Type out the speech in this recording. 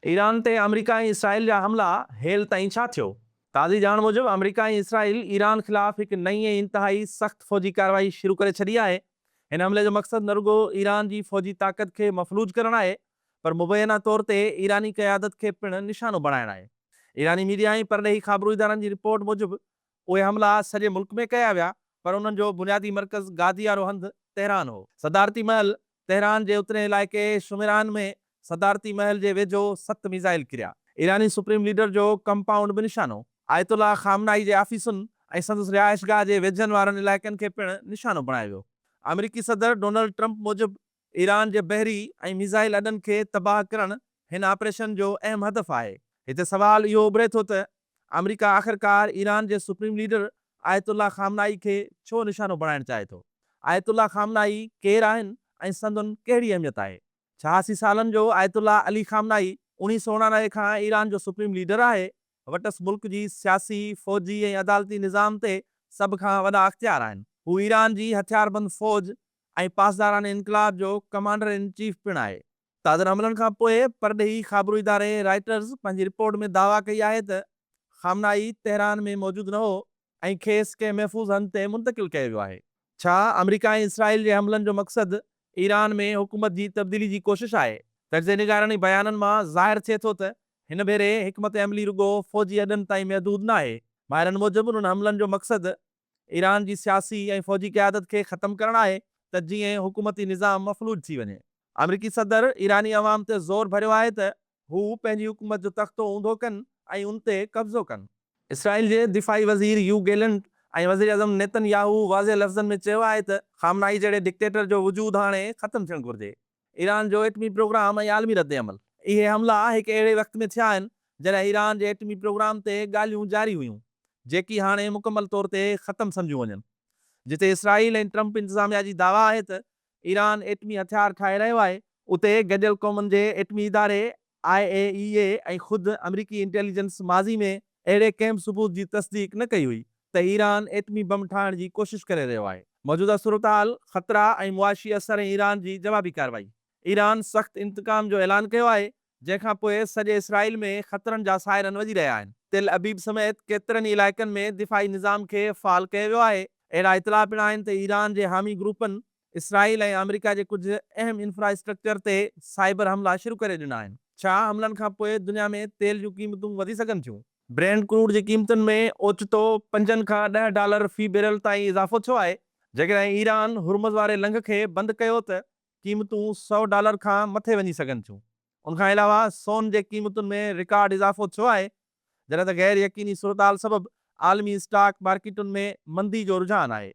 Iran ते America ऐं Israel जा हमला हेल ताईं छा थियो? ताज़ी ॼाण मूजिबि अमेरिका ऐं इसराइल ईरान ख़िलाफ़ हिकु नई ऐं इंतिहाई सख़्त फ़ौजी कार्रवाई शुरू करे छॾी आहे। हिन हमले जो मक़सदु न रुॻो ईरान जी फ़ौजी ताक़त खे मफ़लूज करणु आहे, पर मुबैना तौर ते ईरानी क़यादत खे पिणु निशानो बणाइणु आहे। ईरानी मीडिया ऐं परॾेही ख़ाबिरूं इदारनि जी रिपोर्ट मूजिबि उहे हमला सॼे मुल्क में कया विया, पर उन्हनि जो बुनियादी मर्कज़ गादी वारो हंधु तेहरान हो। सदारती महल तेहरान जे उतरे इलाइक़े शुमेरान में सदारती महल जे वेझो 7 मिसाइल किरिया। ईरानी सुप्रीम लीडर जो कंपाउंड बि निशानो। आयतुल्ला खामनाई जे आफ़ीसुनि ऐं संदसि रिहाइशगाह जे वेझनि वारनि इलाइक़नि खे पिणु निशानो बणायो वियो। अमेरिकी सदर डोनाल्ड ट्रंप मूजिबि ईरान जे बहरी ऐं मिसाइल अॾनि खे तबाह करणु हिन ऑपरेशन जो अहम हदफ़ आहे। हिते सवाल इहो उभिरे थो त अमेरिका आख़िरकार ईरान जे सुप्रीम लीडर आयतुल्ला खामनाई खे छो निशानो बणाइणु चाहे थो? आयतुल्ला खामनाई केरु आहिनि ऐं संदनि कहिड़ी अहमियत आहे? 86 सालनि जो आयतुल्ला अली खामनाई 1999 खां ईरान जो सुप्रीम लीडर आहे। वटसि मुल्क जी सियासी, फ़ौजी ऐं अदालती निज़ाम ते सभ खां वॾा अख़्तियार आहिनि। हू ईरान जी हथियारबंद फ़ौज ऐं पासदाराने इनक़लाब जो कमांडर इन चीफ पिणु आहे। ताज़नि हमलनि खां पोइ परॾेही ख़ाबिरूं इदारे रॉयटर्स पंहिंजी रिपोर्ट में दावा कई आहे त खामनाई तेहरान में मौजूदु न हो ऐं खेसि कंहिं महफ़ूज़ हंध ते मुंतक़िल कयो वियो आहे। छा अमेरिका ऐं इसराइल जे हमलनि जो मक़सदु ईरान में हुकूमत जी तब्दीली जी कोशिश आहे? तर्ज़े निगारणी बयाननि मां ज़ाहिर थिए थो त हिन भेरे हिकमत अमली रुॻो फ़ौजी अॾनि ताईं महदूद न आहे। माहिरनि मूजिबि उन्हनि हमलनि जो मक़सदु ईरान जी सियासी ऐं फ़ौजी क़यादत खे ख़तमु करणु आहे त जीअं हुकूमती निज़ाम मफ़लूज थी वञे। अमेरिकी सदर ईरानी अवाम ते ज़ोर भरियो आहे त हू पंहिंजी हुकूमत जो तख़्तो ऊंधो कनि ऐं उन ते कब्ज़ो कनि। इसराइल जे दिफ़ाई वज़ीर यू गैलेंट ऐं वज़ीर आज़म नेतन्याहू वाज़े लफ़्ज़नि में चयो आहे त खामनाई जहिड़े डिक्टेटर जो वजूद हाणे ख़तमु थियणु घुरिजे। ईरान जो एटमी प्रोग्राम ऐं आलमी रद्द अमल। इहे हमला हिकु अहिड़े वक़्त में थिया आहिनि जॾहिं ईरान जे एटमी प्रोग्राम ते ॻाल्हियूं जारी हुयूं, जेकी हाणे मुकमल तौर ते ख़तमु सम्झियूं वञनि। जिते इसराइल ऐं ट्रंप इंतिज़ामिया जी दावा आहे त ईरान एटमी हथियार ठाहे रहियो आहे, उते गॾियल क़ौमनि जे एटमी इदारे IAEA ऐं ख़ुदि अमेरिकी इंटेलिजेंस माज़ी में अहिड़े कंहिं सबूत जी तस्दीक न कई हुई त ईरान एटमी बम ठाहिण जी कोशिश करे रहियो आहे। मौजूदा सूरतहाल, ख़तरा ऐं मुआशी असर ऐं ईरान जी जवाबी कार्रवाई। ईरान सख़्त इंतकाम जो ऐलान कयो आहे, जंहिंखां पोइ सॼे इसराइल में ख़तरनि जा सायरन वॼी रहिया आहिनि। तिल अबीब समेत केतिरनि ई इलाइक़नि में दिफ़ाई निज़ाम खे फ़ाल कयो वियो आहे। अहिड़ा इतला पिणु आहिनि त ईरान जे हामी ग्रुपनि इसराइल ऐं अमेरिका जे कुझु अहम इंफ्रास्ट्रक्चर ते साइबर हमला शुरू करे ॾिना आहिनि। छा हमलनि खां पोइ दुनिया में तेल जूं क़ीमतूं वधी सघनि थियूं? ब्रेंड क्रूड जी क़ीमतुनि में ओचितो $5 खां $10 फ़ी बैरल ताईं इज़ाफ़ो थियो आहे। जेकॾहिं ईरान हुर्मुज़ वारे लंघ खे बंदि कयो त क़ीमतूं $100 खां मथे वञी सघनि थियूं। उनखां अलावा सोन जे क़ीमतुनि में रिकॉर्ड इज़ाफ़ो थियो आहे, जॾहिं त गैर यकीनी सूरतहाल सबबि आलमी स्टॉक मार्केटुनि में मंदी जो रुझान आहे।